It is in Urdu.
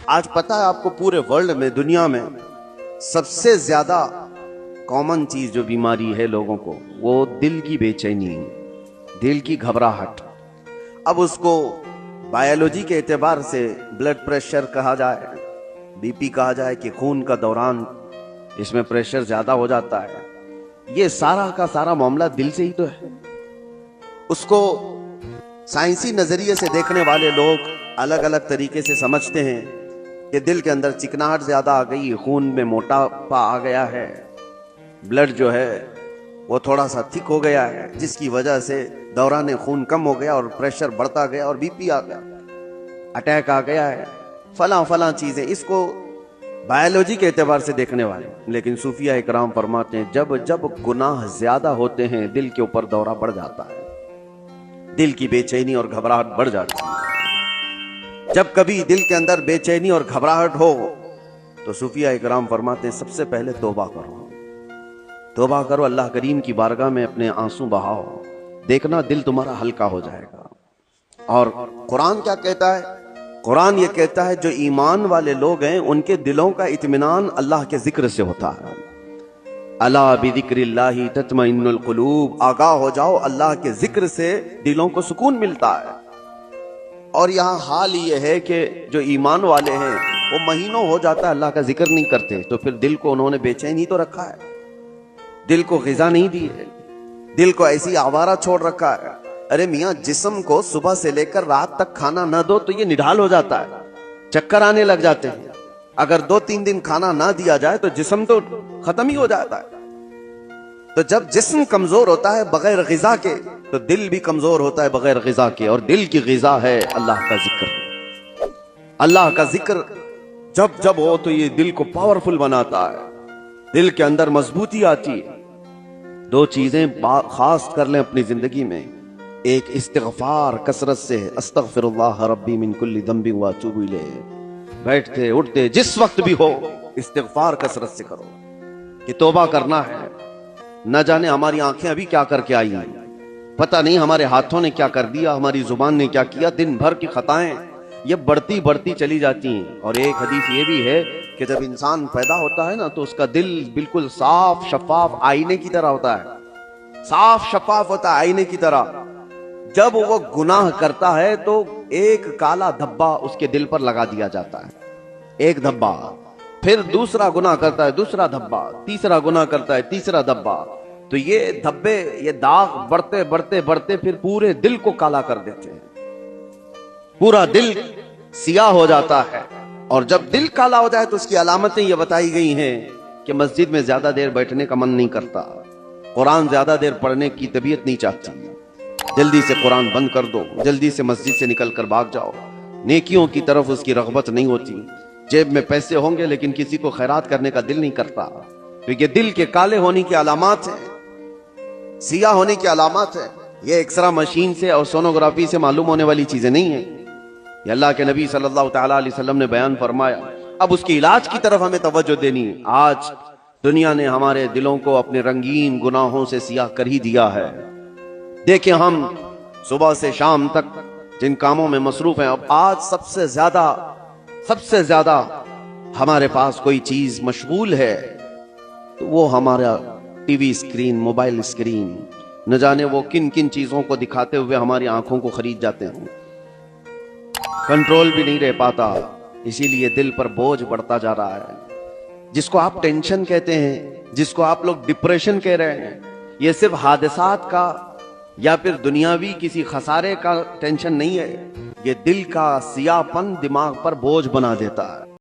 آج پتا ہے آپ کو پورے ورلڈ میں، دنیا میں سب سے زیادہ کامن چیز جو بیماری ہے لوگوں کو، وہ دل کی بے چینی، دل کی گھبراہٹ۔ اب اس کو بایولوجی کے اعتبار سے بلڈ پریشر کہا جائے، بی پی کہا جائے کہ خون کا دوران اس میں پریشر زیادہ ہو جاتا ہے، یہ سارا کا سارا معاملہ دل سے ہی تو ہے۔ اس کو سائنسی نظریے سے دیکھنے والے لوگ الگ الگ طریقے سے سمجھتے ہیں کہ دل کے اندر چکناہٹ زیادہ آ گئی، خون میں موٹاپا آ گیا ہے، بلڈ جو ہے وہ تھوڑا سا تھک ہو گیا ہے، جس کی وجہ سے دوران خون کم ہو گیا اور پریشر بڑھتا گیا اور بی پی آ گیا، اٹیک آ گیا ہے، فلاں چیزیں۔ اس کو بایولوجی کے اعتبار سے دیکھنے والے، لیکن صوفیہ اکرام فرماتے ہیں جب جب گناہ زیادہ ہوتے ہیں دل کے اوپر دورہ بڑھ جاتا ہے، دل کی بے چینی اور گھبراہٹ بڑھ جاتی ہے۔ جب کبھی دل کے اندر بے چینی اور گھبراہٹ ہو تو صوفیہ اکرام فرماتے ہیں سب سے پہلے توبہ کرو، توبہ کرو، اللہ کریم کی بارگاہ میں اپنے آنسو بہاؤ، دیکھنا دل تمہارا ہلکا ہو جائے گا۔ اور قرآن کیا کہتا ہے؟ قرآن یہ کہتا ہے جو ایمان والے لوگ ہیں ان کے دلوں کا اطمینان اللہ کے ذکر سے ہوتا ہے۔ الا بذکر اللہ تطمئن القلوب، آگاہ ہو جاؤ، اللہ کے ذکر سے دلوں کو سکون ملتا ہے۔ اور یہاں حال یہ ہے کہ جو ایمان والے ہیں وہ مہینوں ہو جاتا ہے اللہ کا ذکر نہیں کرتے، تو پھر دل کو انہوں نے بے چین ہی تو رکھا ہے، دل کو غذا نہیں دی ہے، دل کو ایسی آوارہ چھوڑ رکھا ہے۔ ارے میاں، جسم کو صبح سے لے کر رات تک کھانا نہ دو تو یہ نڈھال ہو جاتا ہے، چکر آنے لگ جاتے ہیں۔ اگر 2-3 دن کھانا نہ دیا جائے تو جسم تو ختم ہی ہو جاتا ہے۔ تو جب جسم کمزور ہوتا ہے بغیر غذا کے تو دل بھی کمزور ہوتا ہے بغیر غذا کے، اور دل کی غذا ہے اللہ کا ذکر۔ اللہ کا ذکر جب جب ہو تو یہ دل کو پاورفل بناتا ہے، دل کے اندر مضبوطی آتی ہے۔ 2 چیزیں خاص کر لیں اپنی زندگی میں، ایک استغفار کثرت سے، استغفر اللہ ربی من کل ذنب واتوب الیہ، بیٹھتے اٹھتے جس وقت بھی ہو استغفار کثرت سے کرو کہ توبہ کرنا ہے۔ نہ جانے ہماری آنکھیں ابھی کیا کر کے آئی ہیں، پتہ نہیں ہمارے ہاتھوں نے کیا کر دیا، ہماری زبان نے کیا کیا، دن بھر کی خطائیں یہ بڑھتی چلی جاتی ہیں۔ اور ایک حدیث یہ بھی ہے کہ جب انسان پیدا ہوتا ہے نا تو اس کا دل بالکل صاف شفاف آئینے کی طرح ہوتا ہے، صاف شفاف ہوتا ہے آئینے کی طرح۔ جب وہ گناہ کرتا ہے تو ایک کالا دھبا اس کے دل پر لگا دیا جاتا ہے، ایک دھبا، پھر دوسرا گناہ کرتا ہے دوسرا دھبا، تیسرا گناہ کرتا ہے تیسرا دھبا، تو یہ دھبے، یہ داغ بڑھتے پھر پورے دل کو کالا کر دیتے ہیں، پورا دل سیاہ ہو جاتا ہے۔ اور جب دل کالا ہو جائے تو اس کی علامتیں یہ بتائی گئی ہیں کہ مسجد میں زیادہ دیر بیٹھنے کا من نہیں کرتا، قرآن زیادہ دیر پڑھنے کی طبیعت نہیں چاہتی، جلدی سے قرآن بند کر دو، جلدی سے مسجد سے نکل کر بھاگ جاؤ، نیکیوں کی طرف اس کی رغبت نہیں ہوتی، جیب میں پیسے ہوں گے لیکن کسی کو خیرات کرنے کا دل نہیں کرتا، تو یہ دل کے کالے ہونے کی علامات ہیں، سیاہ ہونے کی علامات ہیں۔ یہ ایکسرا مشین سے اور سونوگرافی سے معلوم ہونے والی چیزیں نہیں ہیں، یہ اللہ کے نبی صلی اللہ تعالیٰ علیہ وسلم نے بیان فرمایا۔ اب اس کی علاج کی طرف ہمیں توجہ دینی ہے۔ آج دنیا نے ہمارے دلوں کو اپنے رنگین گناہوں سے سیاہ کر ہی دیا ہے۔ دیکھیں ہم صبح سے شام تک جن کاموں میں مصروف ہیں، اب آج سب سے زیادہ ہمارے پاس کوئی چیز مشغول ہے تو وہ ہمارا T V screen, mobile screen, نہ جانے وہ کن چیزوں کو دکھاتے ہوئے ہماری آنکھوں کو خرید جاتے ہیں، کنٹرول بھی نہیں رہ پاتا، اسی لیے دل پر بوجھ بڑھتا جا رہا ہے۔ جس کو آپ ٹینشن کہتے ہیں، جس کو آپ لوگ ڈپریشن کہہ رہے ہیں، یہ صرف حادثات کا یا پھر دنیاوی کسی خسارے کا ٹینشن نہیں ہے، یہ دل کا سیاہ پن دماغ پر بوجھ بنا دیتا ہے۔